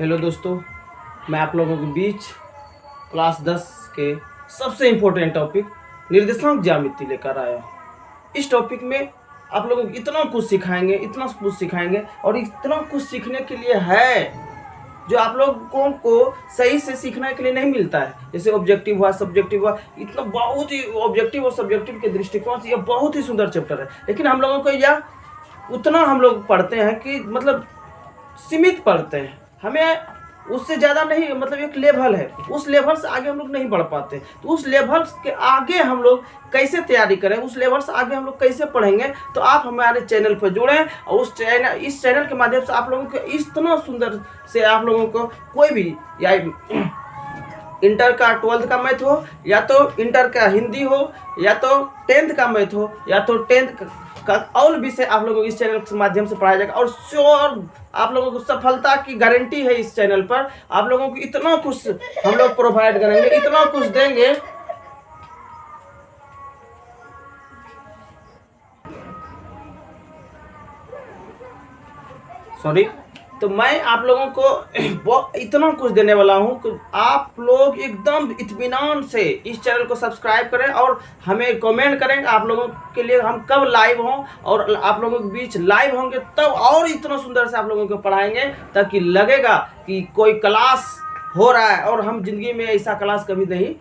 Hello दोस्तों, मैं आप लोगों के बीच क्लास 10 के सबसे इम्पोर्टेंट टॉपिक निर्देशांक ज्यामिति लेकर आया हूँ। इस टॉपिक में आप लोगों को इतना कुछ सिखाएंगे और इतना कुछ सीखने के लिए है जो आप लोगों को सही से सीखने के लिए नहीं मिलता है। जैसे ऑब्जेक्टिव हुआ, सब्जेक्टिव हुआ, इतना बहुत ही ऑब्जेक्टिव और सब्जेक्टिव के दृष्टिकोण से यह बहुत ही सुंदर चैप्टर है। लेकिन हम लोगों को यह उतना हम लोग पढ़ते हैं कि मतलब सीमित पढ़ते हैं, हमें उससे ज़्यादा नहीं, मतलब एक लेवल है, उस लेवल से आगे हम लोग नहीं बढ़ पाते। तो उस लेवल के आगे हम लोग कैसे तैयारी करें, उस लेवल से आगे हम लोग कैसे पढ़ेंगे, तो आप हमारे चैनल पर जुड़ें और इस चैनल के माध्यम से आप लोगों को इतना सुंदर से आप लोगों को कोई भी या इंटर का 12th का मैथ हो, या तो इंटर का हिंदी हो, या तो 10th का मैथ हो, या तो 10th का और विषय आप लोगों को इस चैनल के माध्यम से पढ़ाया जाएगा। और श्योर आप लोगों को सफलता की गारंटी है। इस चैनल पर आप लोगों को इतना कुछ हम लोग प्रोवाइड करेंगे, इतना कुछ देंगे। सॉरी, तो मैं आप लोगों को इतना कुछ देने वाला हूं कि आप लोग एकदम इत्मीनान से इस चैनल को सब्सक्राइब करें और हमें कमेंट करें आप लोगों के लिए हम कब लाइव हों, और आप लोगों के बीच लाइव होंगे तब और इतना सुंदर से आप लोगों को पढ़ाएंगे ताकि लगेगा कि कोई क्लास हो रहा है। और हम जिंदगी में ऐसा क्लास कभी नहीं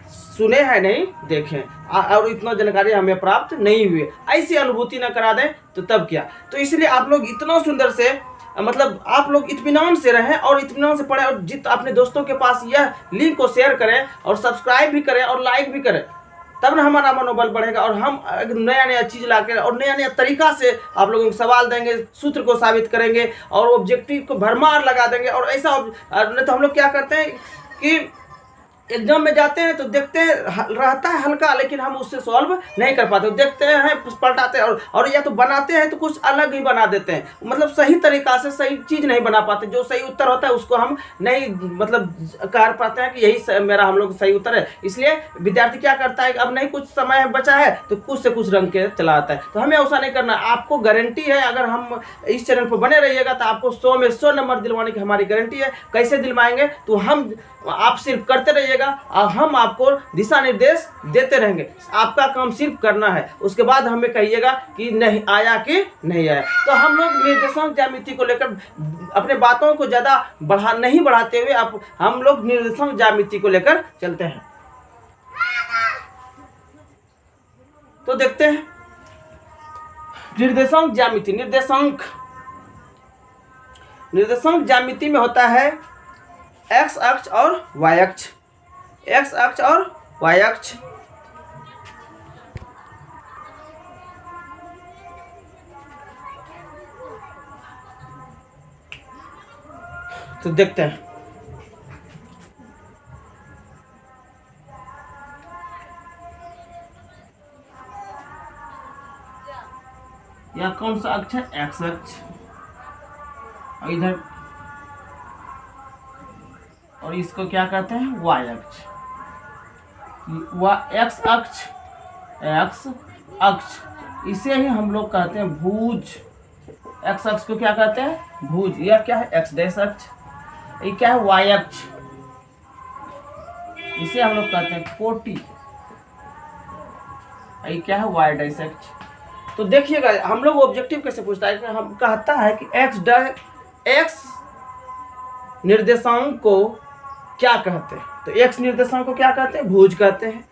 सुने हैं, नहीं देखें, और इतना जानकारी हमें प्राप्त नहीं हुई। ऐसी अनुभूति न करा दें तो तब क्या। तो इसलिए आप लोग इतना सुंदर से, मतलब आप लोग इत्मीनान से रहें और इत्मीनान से पढ़ें, और अपने दोस्तों के पास यह लिंक को शेयर करें और सब्सक्राइब भी करें और लाइक भी करें, तब ना हमारा मनोबल बढ़ेगा और हम नया नया चीज़ लाकर और नया नया तरीका से आप लोगों को सवाल देंगे, सूत्र को साबित करेंगे और ऑब्जेक्टिव को भरमार लगा देंगे। और ऐसा नहीं तो हम लोग क्या करते हैं कि एग्जाम में जाते हैं तो देखते हैं रहता है हल्का, लेकिन हम उससे सॉल्व नहीं कर पाते। देखते हैं, पलटाते हैं और या तो बनाते हैं तो कुछ अलग ही बना देते हैं, मतलब सही तरीका से सही चीज़ नहीं बना पाते। जो सही उत्तर होता है उसको हम नहीं मतलब कर पाते हैं कि यही मेरा हम लोग सही उत्तर है। इसलिए विद्यार्थी क्या करता है, अब नहीं कुछ समय बचा है तो कुछ से कुछ रंग के चला आता है। तो हमें ऐसा नहीं करना। आपको गारंटी है, अगर हम इस चैनल पर बने रहिएगा तो आपको 100 में 100 नंबर दिलवाने की हमारी गारंटी है। कैसे दिलवाएंगे, तो आप सिर्फ करते रहिएगा और हम आपको दिशा निर्देश देते रहेंगे। आपका काम सिर्फ करना है, उसके बाद हमें कहिएगा कि नहीं आया कि नहीं आया। तो हम लोग निर्देशांक ज्यामिति को लेकर अपने बातों को ज़्यादा नहीं बढ़ाते हुए हम लोग निर्देशांक ज्यामिति को लेकर चलते हैं। तो देखते हैं निर्देशांक ज्यामिति। निर्देशांक ज्यामिति में होता है एक्स अक्ष और वाई अक्ष, एक्स अक्ष और वाई अक्ष। तो देखते हैं यह कौन सा अक्ष है, एक्स अक्ष, और इधर और इसको क्या कहते हैं, वाई अक्ष। एक्स अक्ष, एक्स अक्ष, इसे ही हम लोग कहते हैं भुज। एक्स अक्ष को क्या कहते हैं, भुज। यह क्या है, एक्स डैश अक्ष। ये क्या है, वाई अक्ष, इसे हम लोग कहते हैं कोटि। ये क्या है, वाई डैश अक्ष। तो देखिएगा हम लोग ऑब्जेक्टिव कैसे पूछता है, हम कहता है कि एक्स निर्देशांक को क्या कहते हैं, तो एक्स निर्देशांक को क्या कहते हैं, भुज कहते हैं।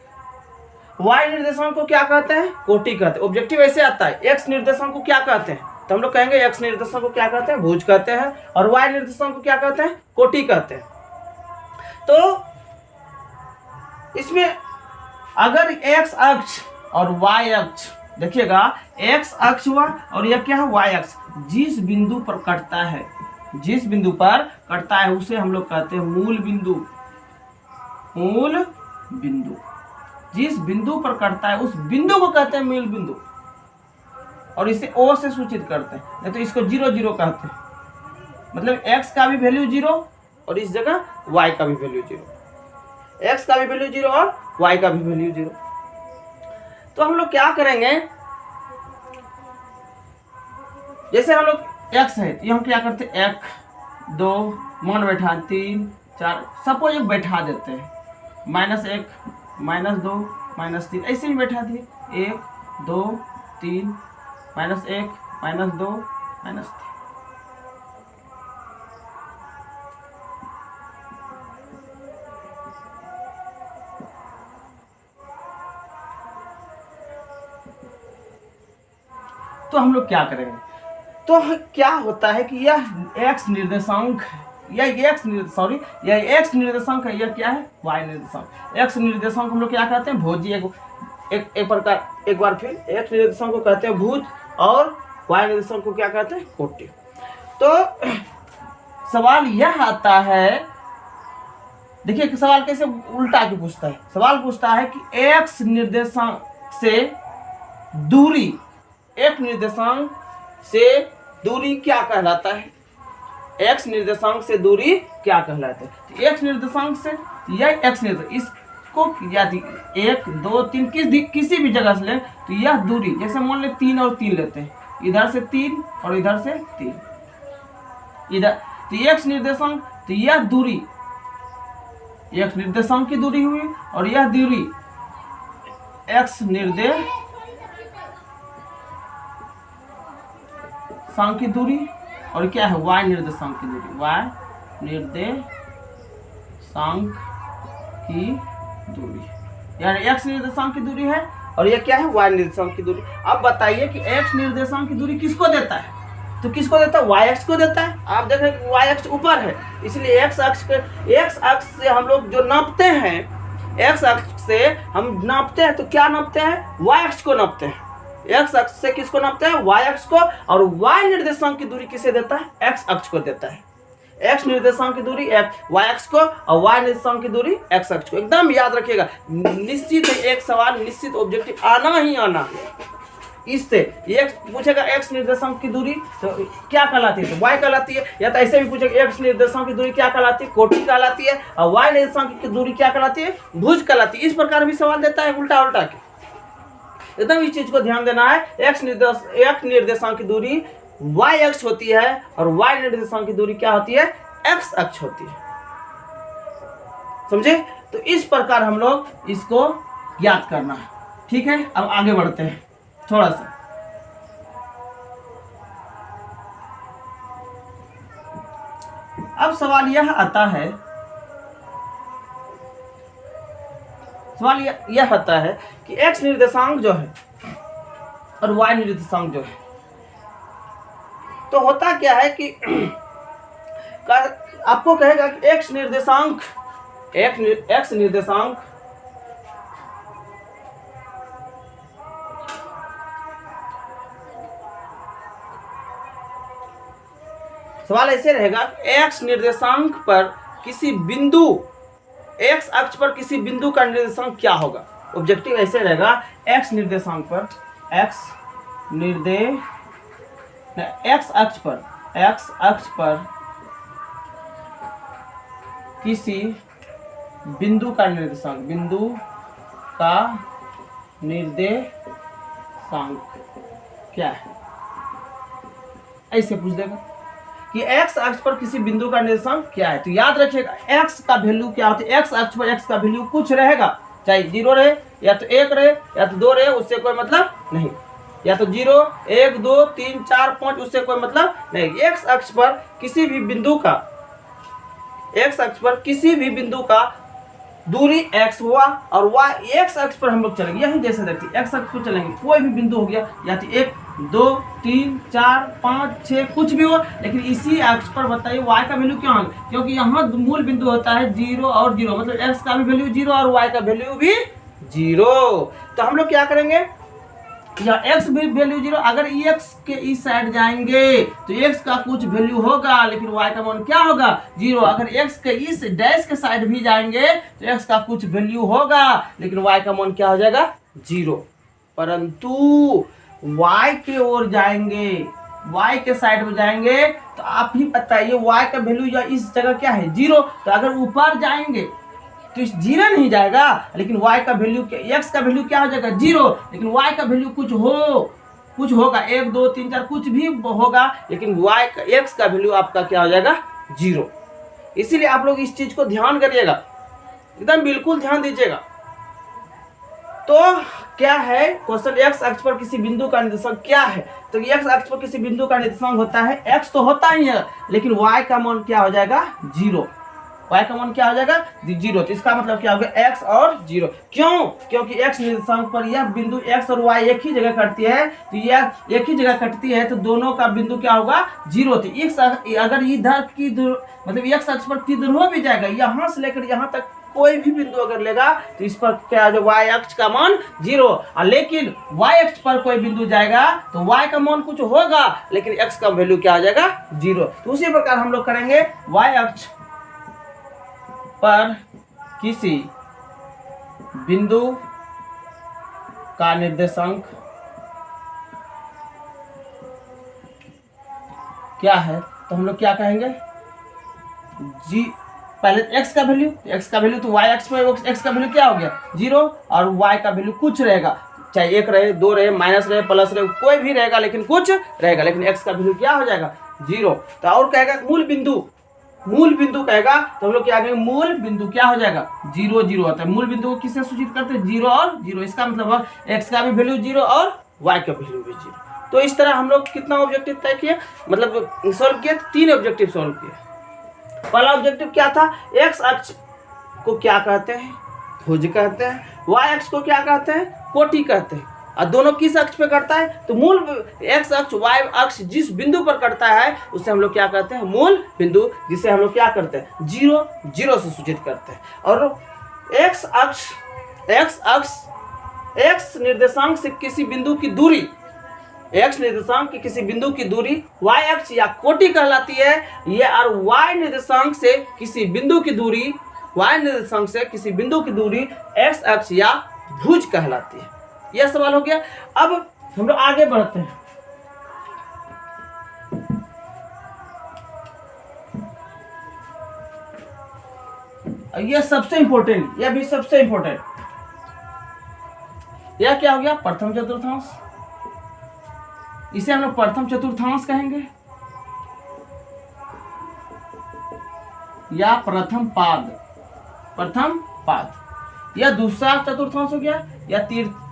वाई निर्देशांक को क्या कहते हैं, कोटि कहते हैं। ऑब्जेक्टिव ऐसे आता है, एक्स निर्देशांक को क्या कहते हैं, तो हम लोग कहेंगे एक्स निर्देशांक को क्या कहते हैं, भुज कहते हैं, और वाई निर्देशांक को क्या कहते हैं, कोटि कहते हैं। तो इसमें अगर एक्स अक्ष और वाई अक्ष, देखिएगा एक्स अक्ष हुआ और यह क्या है, वाई अक्ष, जिस बिंदु पर कटता है, जिस बिंदु पर कटता है उसे हम लोग कहते हैं मूल बिंदु। मूल बिंदु, जिस बिंदु पर कटता है उस बिंदु को कहते हैं मूल बिंदु, और इसे ओ से सूचित करते हैं, नहीं तो इसको 0 0 कहते हैं। मतलब x का भी वैल्यू 0 और इस जगह y का भी वैल्यू 0, x का भी वैल्यू 0 और y का भी वैल्यू 0। तो हम लोग क्या करेंगे, जैसे हम लोग x है तो हम क्या करते हैं, 2 मान बैठा 3 4, सपोज एक बैठा देते हैं, -1 -2 -3 ऐसे ही बैठा दिए, 1 2 3 -1 -2 -3। तो हम लोग क्या करेंगे, तो क्या होता है कि यह x निर्देशांक, यह x निर्देशांक है, यह क्या है y निर्देशांक। x निर्देशांक हम लोग क्या कहते हैं, भुजी, एक प्रकार, एक बार फिर x निर्देशांक को कहते हैं भुज और y निर्देशांक को क्या कहते हैं, कोटि। तो सवाल यह आता है, देखिए सवाल कैसे उल्टा के पूछता है, सवाल पूछता है कि x निर्देशांक से दूरी, x निर्देशांक से दूरी क्या कहलाता है, x निर्देशांक से दूरी क्या कहलाता है। तो x निर्देशांक से यह x निर्देशांक, इसको यदि 1 2 3 किसी भी जगह से ले तो यह दूरी, जैसे मान ले 3 और 3 लेते हैं, इधर से 3 और इधर से 3, इधर तो x निर्देशांक, तो यह दूरी x निर्देशांक की दूरी हुई और यह दूरी x निर्देशांक की दूरी, और क्या है y निर्देशांक की दूरी, y निर्देशांक की दूरी, यानी x निर्देशांक की दूरी है और यह क्या है y निर्देशांक की दूरी। अब बताइए कि x निर्देशांक की दूरी किसको देता है, तो किसको देता है, y अक्ष को देता है। आप देख रहे हैं y अक्ष ऊपर है, इसलिए x अक्ष से हम लोग जो नापते हैं, x अक्ष से हम नापते हैं, तो क्या नापते हैं, y अक्ष को नापते हैं। x अक्ष से किसको नापते हैं, y अक्ष को, और y निर्देशांक की दूरी किसे देता है, x अक्ष को देता है। x निर्देशांक की दूरी y अक्ष को और y निर्देशांक की दूरी x अक्ष को। एकदम याद रखिएगा, निश्चित है एक सवाल निश्चित ऑब्जेक्टिव आना ही आना। इससे ये पूछेगा x निर्देशांक की दूरी तो क्या कहलाती है, तो y कहलाती है, या तो ऐसे भी पूछेगा x निर्देशांक की दूरी क्या कहलाती है, कोटि कहलाती है, और y निर्देशांक की दूरी क्या कहलाती है, भुज कहलाती है। इस प्रकार भी सवाल देता है उल्टा उल्टा के, एकदम इस चीज को ध्यान देना है। x निर्देशांक की दूरी y अक्ष होती है और y निर्देशांक की दूरी क्या होती है, x अक्ष होती है, समझे। तो इस प्रकार हम लोग इसको याद करना है, ठीक है। अब आगे बढ़ते हैं थोड़ा सा। अब सवाल यह आता है, यह आता है कि x निर्देशांक जो है और y निर्देशांक जो है, तो होता क्या है कि आपको कहेगा कि x निर्देशांक सवाल ऐसे रहेगा, x निर्देशांक पर किसी बिंदु, x अक्ष पर किसी बिंदु का निर्देशांक क्या होगा। ऑब्जेक्टिव ऐसे रहेगा, x निर्देशांक पर x अक्ष पर किसी बिंदु का निर्देशांक क्या है, ऐसे पूछ देगा कि x अक्ष पर किसी बिंदु का निर्देशांक क्या है। तो याद रखिएगा x का वैल्यू क्या होता है, x अक्ष पर x का वैल्यू कुछ रहेगा, चाहे 0 रहे या तो 1 रहे या तो 2 रहे, उससे कोई मतलब नहीं, या तो 0 1 2 3 4 5 उससे कोई मतलब नहीं। x अक्ष पर किसी भी बिंदु का दूरी x हुआ और y x अक्ष पर हम लोग चलेंगे, यही जैसे देखिए x अक्ष पर चलेंगे, कोई भी बिंदु हो गया, या तो 1 2 3 4 5 6 कुछ भी हो, लेकिन इसी अक्ष पर बताइए y का वैल्यू क्या होगा, क्योंकि यहाँ मूल बिंदु होता है 0 और 0, मतलब x का भी वैल्यू 0 और y का वैल्यू भी 0। तो हम लोग क्या करेंगे, या x भी वैल्यू 0, अगर x के इस साइड जाएंगे तो x का कुछ वैल्यू होगा, लेकिन y का मान क्या होगा 0। अगर x के इस डैश के साइड भी जाएंगे तो x का कुछ वैल्यू होगा, लेकिन y का मान क्या हो जाएगा 0। परंतु y के ओर जाएंगे, y के साइड में जाएंगे तो आप ही बताइए y का वैल्यू या इस जगह क्या है 0। तो अगर ऊपर जाएंगे तो इस 0 नहीं जाएगा, लेकिन y का वैल्यू, x का वैल्यू क्या हो जाएगा 0, लेकिन y का वैल्यू कुछ होगा 1 2 3 4 कुछ भी होगा, लेकिन x का वैल्यू आपका क्या हो जाएगा 0। इसीलिए आप लोग इस चीज को ध्यान करिएगा, एकदम बिल्कुल ध्यान दीजिएगा। तो क्या है क्वेश्चन, एक्स अक्ष पर किसी बिंदु का निर्देशांक क्या है? तो एक्स अक्ष पर किसी बिंदु का निर्देशांक होता है, एक्स तो होता ही है, लेकिन वाई का मान क्या हो जाएगा? 0। y का मान क्या हो जाएगा? 0। तो इसका मतलब क्या हो गया? x और 0। क्यों? क्योंकि x निर्देशांक पर यह बिंदु x और y एक ही जगह कटती है, तो यह एक ही जगह कटती है, तो दोनों का बिंदु क्या होगा? 0। तो x अगर इधर की मतलब x अक्ष पर किधर हो भी जाएगा, यहाँ से लेकर यहाँ तक कोई भी बिंदु अगर लेगा तो इस पर क्या जो y अक्ष का मान 0, और लेकिन y अक्ष पर कोई बिंदु जाएगा तो y का मान कुछ होगा, लेकिन x का वैल्यू क्या हो जाएगा? 0। तो उसी प्रकार हम लोग करेंगे, y अक्ष पर किसी बिंदु का निर्देशांक क्या है? तो हम लोग क्या कहेंगे? पहले x का वैल्यू, तो y अक्ष पर x का वैल्यू क्या हो गया? 0, और y का वैल्यू कुछ रहेगा, चाहे 1 रहे, 2 रहे, माइनस रहे, प्लस रहे, कोई भी रहेगा, लेकिन कुछ रहेगा, लेकिन x का वैल्यू क्या हो जाएगा? 0। तो और कहेगा मूल बिंदु कहेगा, तो हम लोग क्या कहेंगे? मूल बिंदु क्या हो जाएगा? 0 0 होता है। मूल बिंदु को किससे सूचित करते हैं? 0 और 0। इसका मतलब x का भी वैल्यू 0 और y का वैल्यू भी 0। तो इस तरह हम लोग कितना ऑब्जेक्टिव तय किए, मतलब सॉल्व किए? 3 ऑब्जेक्टिव सॉल्व किए। पहला ऑब्जेक्टिव क्या था? x अक्ष को क्या कहते हैं? भुज कहते हैं। y अक्ष को क्या कहते हैं? कोटि कहते हैं। और दोनों किस अक्ष पे करता है? तो मूल x अक्ष y अक्ष जिस बिंदु पर करता है उसे हम लोग क्या कहते हैं? मूल बिंदु, जिसे हम लोग क्या करते हैं? 0 0 से सूचित करते हैं। और x निर्देशांक से किसी बिंदु की दूरी, x निर्देशांक की किसी बिंदु की दूरी y अक्ष या कोटि कहलाती है, ये और y निर्देशांक से किसी बिंदु की दूरी, x अक्ष या भुज कहलाती है। यह सवाल हो गया। अब हम लोग आगे बढ़ते हैं। यह सबसे इंपॉर्टेंट, यह भी सबसे इंपॉर्टेंट, यह क्या हो गया? प्रथम चतुर्थांश। इसे हम लोग प्रथम चतुर्थांश कहेंगे या प्रथम पाद। यह दूसरा चतुर्थांश हो गया, या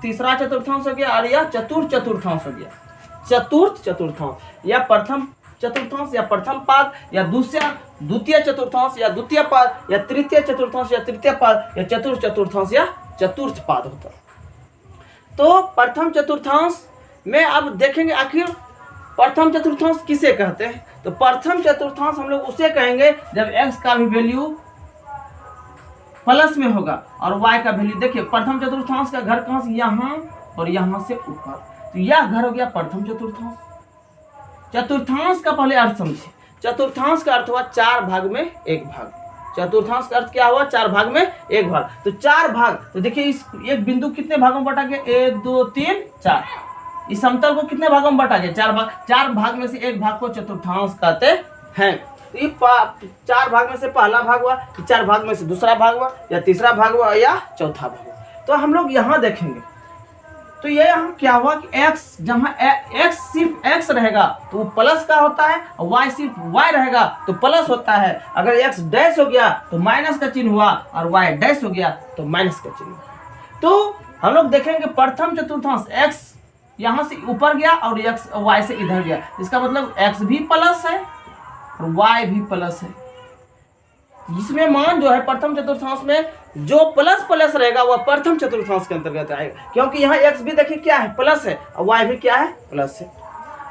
तीसरा चतुर्थांश हो गया, और यह चतुर्थ चतुर्थांश हो गया। चतुर्थ चतुर्थांश या प्रथम चतुर्थांश या प्रथम पाद, या द्वितीय चतुर्थांश या द्वितीय पाद, या तृतीय चतुर्थांश या तृतीय पाद, या चतुर्थ चतुर्थांश या चतुर्थ पाद होता है। तो प्रथम चतुर्थांश में अब देखेंगे आखिर प्रथम चतुर्थांश किसे कहते हैं। तो प्रथम चतुर्थांश हम लोग उसे कहेंगे जब x का भी वैल्यू प्लस में होगा और y का वैल्यू, देखिए प्रथम चतुर्थांश का घर कहां से? यहाँ और यहाँ से ऊपर, तो यह घर हो गया प्रथम चतुर्थांश। चतुर्थांश का पहले अर्थ समझिए। चतुर्थांश का अर्थ हुआ 4 भाग में 1 भाग। चतुर्थांश का अर्थ क्या हुआ? 4 भाग में 1 भाग। तो 4 भाग, तो देखिए इस एक बिंदु कितने भागों में बांटा गया? 1 2 3 4। इस समतल को कितने भागों में बांटा गया? 4 भाग। 4 भाग में से 1 भाग को चतुर्थांश कहते हैं। तो ये 4 भाग में से पहला भाग हुआ, 4 भाग में से दूसरा भाग हुआ, या तीसरा भाग हुआ, या चौथा भाग हुआ। तो हम लोग यहाँ देखेंगे, तो ये यहाँ क्या हुआ कि x, जहाँ x सिर्फ x रहेगा तो वो प्लस का होता है, और y सिर्फ y रहेगा तो प्लस होता है। अगर x डैश हो गया तो माइनस का चिन्ह हुआ, और y डैश हो गया तो माइनस का चिन्ह हुआ। तो हम लोग देखेंगे प्रथम चतुर्थांश x यहाँ से ऊपर गया और x y से इधर गया, इसका मतलब x भी प्लस है और y भी प्लस है। इसमें मान जो है प्रथम चतुर्थांश में जो प्लस प्लस रहेगा वह प्रथम चतुर्थांश के अंतर्गत आएगा, क्योंकि यहाँ x भी देखिए क्या है? प्लस है, और y भी क्या है? प्लस है।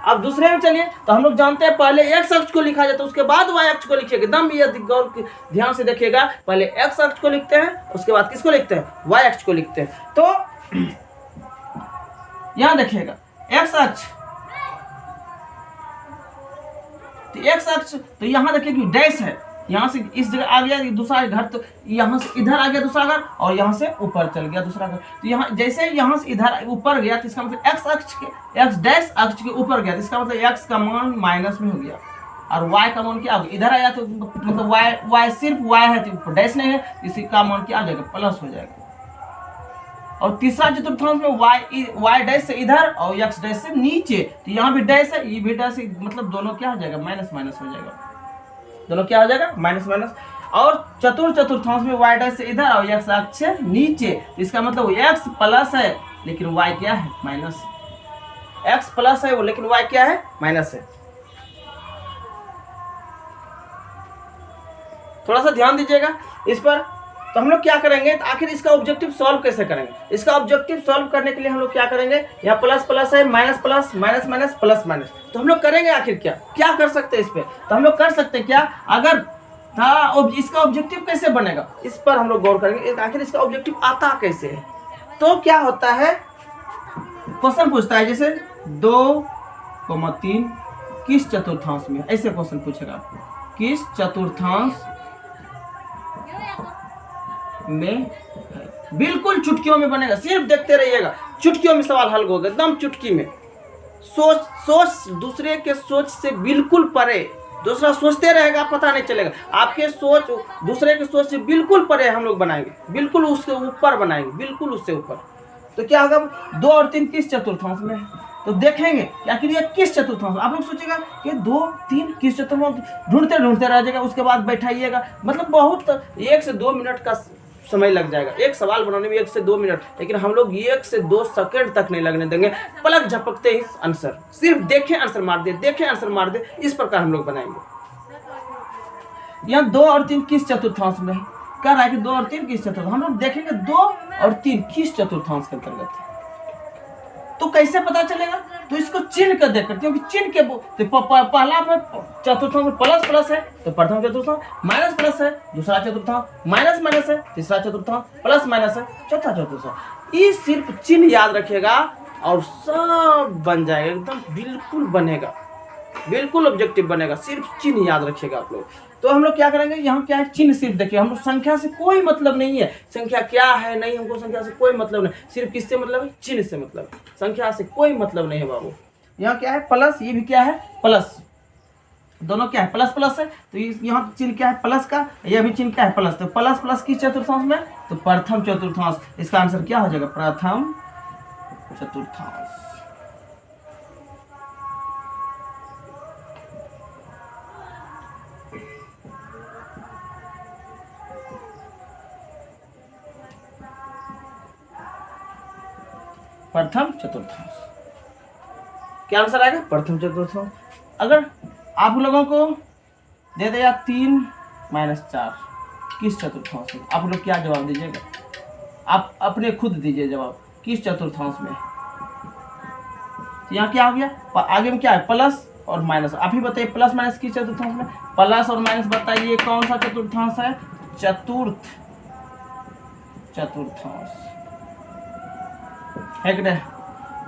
अब दूसरे में चलिए, तो हम लोग जानते हैं पहले x अक्ष को लिखा जाता है, उसके बाद y अक्ष को लिखिएगा। एकदम ये गौर ध्यान से देखिएगा, पहले x अक्ष को लिखते हैं, उसके बाद किसको लिखते हैं? y अक्ष को लिखते हैं। तो यहाँ देखिएगा x अक्ष, तो x अक्ष, तो यहाँ देखिए कि डैश है, यहाँ से इस जगह आ गया दूसरा घर, तो यहाँ से इधर आ गया दूसरा घर, और यहाँ से ऊपर चल गया दूसरा घर। तो यहाँ जैसे यहाँ से इधर ऊपर गया, तो इसका मतलब x अक्ष के, x डैश अक्ष के ऊपर गया, तो इसका मतलब x का मान माइनस में हो गया, और y का मान क्या हो गया? इधर आया तो मतलब y सिर्फ y है, तो डैश नहीं है, इसी का मान क्या आ जाएगा? प्लस हो जाएगा। और तीसरा चतुर्थांश में y डैश से इधर और x डैश से नीचे, तो यहाँ भी डैश है, ये भी डैश है, मतलब दोनों क्या हो जाएगा? माइनस माइनस हो जाएगा। दोनों क्या हो जाएगा माइनस माइनस। और चतुर्थांश में y डैश से इधर और x अक्ष से नीचे, इसका मतलब x प्लस है लेकिन y क्या है माइनस, x प्लस है वो लेकिन y क्या है माइनस है। थोड़ा सा ध्यान दीजिएगा इस पर। तो हम लोग क्या करेंगे, तो आखिर इसका ऑब्जेक्टिव सॉल्व कैसे करेंगे। इसका ऑब्जेक्टिव सॉल्व करने के लिए हम लोग क्या करेंगे, यहाँ प्लस प्लस है, minus plus, minus minus, plus minus, तो हम लोग करेंगे आखिर क्या कर सकते हैं इस पे। तो हम लोग कर सकते हैं क्या, अगर था इसका ऑब्जेक्टिव कैसे बनेगा इस पर हम लोग गौर करेंगे, आखिर इसका ऑब्जेक्टिव आता कैसे है। तो क्या होता है, क्वेश्चन पूछता है जैसे 2,3 किस चतुर्थांश में, ऐसे क्वेश्चन पूछेगा आपको, किस चतुर्थांश में, बिल्कुल चुटकियों में बनेगा, सिर्फ देखते रहिएगा, चुटकियों में सवाल हल होगा, एकदम चुटकी में। सोच दूसरे के सोच से बिल्कुल परे, दूसरा सोचते रहेगा पता नहीं चलेगा, आपके सोच दूसरे के सोच से बिल्कुल परे हम लोग बनाएंगे, बिल्कुल उसके ऊपर बनाएंगे, बिल्कुल उससे ऊपर। तो क्या होगा, 2 और 3 किस चतुर्थांश में है, तो देखेंगे कि आखिर ये किस चतुर्थांश। आप लोग सोचेगा कि 2 3 किस चतुर्थांश, ढूंढते रह जाएगा, उसके बाद बैठाइएगा, मतलब बहुत 1 से 2 मिनट का समय लग जाएगा एक सवाल बनाने में, 1 से 2 मिनट, लेकिन हम लोग 1 से 2 सेकंड तक नहीं लगने देंगे, पलक झपकते ही आंसर, सिर्फ देखें आंसर मार दे, देखें आंसर मार दे, इस प्रकार हम लोग बनाएंगे। यहाँ 2 और 3 किस चतुर्थांश में है, कह रहा है कि 2 और 3 किस चतुर्थांश, हम लोग देखेंगे 2 और 3 किस चतुर्थांश के अंतर्गत है। तो कैसे पता चलेगा, तो इसको चिन्ह कर देकर, क्योंकि चिन्ह के तो पहला में चतुर्थांश में प्लस प्लस है तो प्रथम चतुर्थांश, माइनस प्लस है दूसरा चतुर्थांश, माइनस माइनस है तीसरा चतुर्थांश, प्लस माइनस है चौथा चतुर्थांश। ये सिर्फ चिन्ह याद रखिएगा और सब बन जाएगा, एकदम बिल्कुल बनेगा, बिल्कुल ऑब्जेक्टिव बनेगा, सिर्फ चिन्ह याद रखिएगा आप लोग। तो हम लोग क्या करेंगे, यहाँ क्या है, चिन्ह सिर्फ देखिए, हम लोग संख्या से कोई मतलब नहीं है, संख्या क्या है नहीं, हमको संख्या से कोई मतलब नहीं, सिर्फ किससे मतलब है, चिन्ह से मतलब है, संख्या से कोई मतलब नहीं है बाबू। यहाँ क्या है प्लस, ये भी क्या है प्लस, दोनों क्या है प्लस प्लस है, तो यहाँ चिन्ह क्या है प्लस का, यह भी चिन्ह क्या है प्लस, तो प्लस प्लस किस चतुर्थांश में, तो प्रथम चतुर्थांश, इसका आंसर क्या हो जाएगा प्रथम चतुर्थांश। प्रथम चतुर्थांश क्या आंसर आएगा, प्रथम चतुर्थांश। अगर आप लोगों को दे दिया 3 - 4 किस चतुर्थांश में, आप लोग क्या जवाब दीजिएगा, आप अपने खुद दीजिए जवाब, किस चतुर्थांश में। तो यहाँ क्या हो गया, आगे में क्या है प्लस और माइनस, आप ही बताइए प्लस माइनस किस चतुर्थांश में, प्लस और माइनस बताइए कौन सा चतुर्थांश है, चतुर्थ चतुर्थांश है कि नहीं।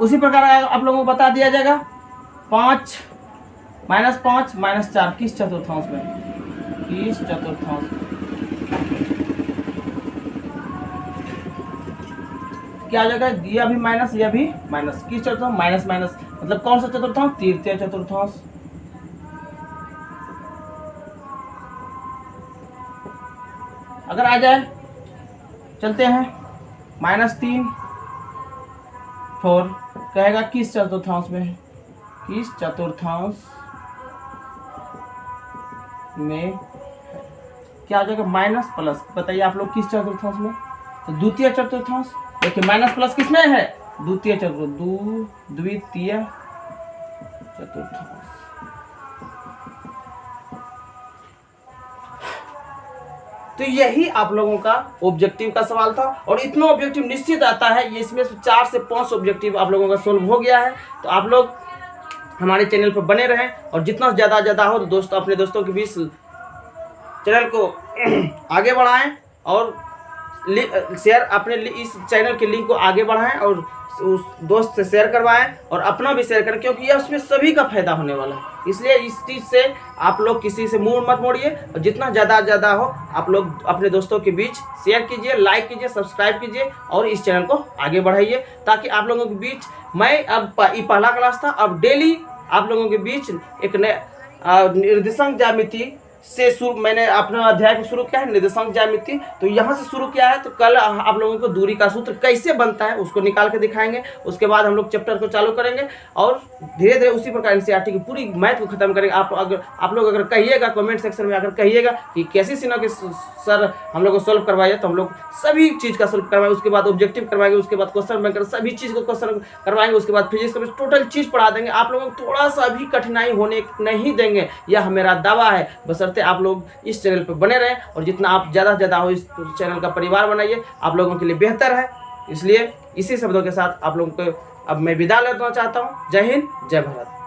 उसी प्रकार आप लोगों को बता दिया जाएगा 5 - 5 - 4 किस चतुर्थांश में, किस चतुर्थांश में, क्या आ जाएगा, यह भी माइनस यह भी माइनस, किस चतुर्थांश माइनस माइनस, मतलब कौन सा चतुर्थांश, तृतीय चतुर्थांश। अगर आ जाए चलते हैं -3 4 कहेगा किस चतुर्थांश में, किस चतुर्थांश में, क्या आ जाएगा माइनस प्लस, बताइए आप लोग किस चतुर्थांश में, तो द्वितीय चतुर्थांश। देखिए माइनस प्लस किसमें है, द्वितीय चतुर्थांश। तो यही आप लोगों का ऑब्जेक्टिव का सवाल था, और इतना ऑब्जेक्टिव निश्चित आता है, ये इसमें से 4 से 5 ऑब्जेक्टिव आप लोगों का सोल्व हो गया है। तो आप लोग हमारे चैनल पर बने रहें, और जितना ज़्यादा हो तो अपने दोस्तों के बीच चैनल को आगे बढ़ाएं, और शेयर अपने इस चैनल के लिंक को आगे बढ़ाएं, और उस दोस्त से शेयर करवाएं, और अपना भी शेयर करें, क्योंकि यह उसमें सभी का फायदा होने वाला है। इसलिए इस चीज़ से आप लोग किसी से मुंह मत मोड़िए, और जितना ज़्यादा हो आप लोग अपने दोस्तों के बीच शेयर कीजिए, लाइक कीजिए, सब्सक्राइब कीजिए, और इस चैनल को आगे बढ़ाइए, ताकि आप लोगों के बीच मैं अब ये पहला क्लास था, अब डेली आप लोगों के बीच एक नया निर्देशांक ज्यामिति से शुरू, मैंने अपना अध्याय को शुरू किया है निर्देशांक ज्यामिति, तो यहाँ से शुरू किया है। तो कल आप लोगों को दूरी का सूत्र कैसे बनता है उसको निकाल के दिखाएंगे। उसके बाद हम लोग चैप्टर को चालू करेंगे और धीरे धीरे उसी प्रकार एनसीईआरटी की पूरी मैथ को खत्म करेंगे। आप लोग अगर कहिएगा कमेंट सेक्शन में, अगर कहिएगा कि कैसी सिन्हा के सर हम लोग को सोल्व करवाइए, तो हम लोग सभी चीज़ का सोल्व करवाएंगे। उसके बाद ऑब्जेक्टिव करवाएंगे, उसके बाद क्वेश्चन बैंक सभी चीज़ को क्वेश्चन करवाएंगे, उसके बाद फिजिक्स का टोटल चीज़ पढ़ा देंगे। आप लोगों को थोड़ा सा भी कठिनाई होने नहीं देंगे, यह मेरा दावा है। बशर्ते आप लोग इस चैनल पर बने रहें और जितना आप ज़्यादा से ज़्यादा हो इस चैनल का परिवार बनाइए, आप लोगों के लिए बेहतर है। इसलिए इसी शब्दों के साथ आप लोगों को अब मैं विदा लेना चाहता हूँ। जय हिंद, जय भारत।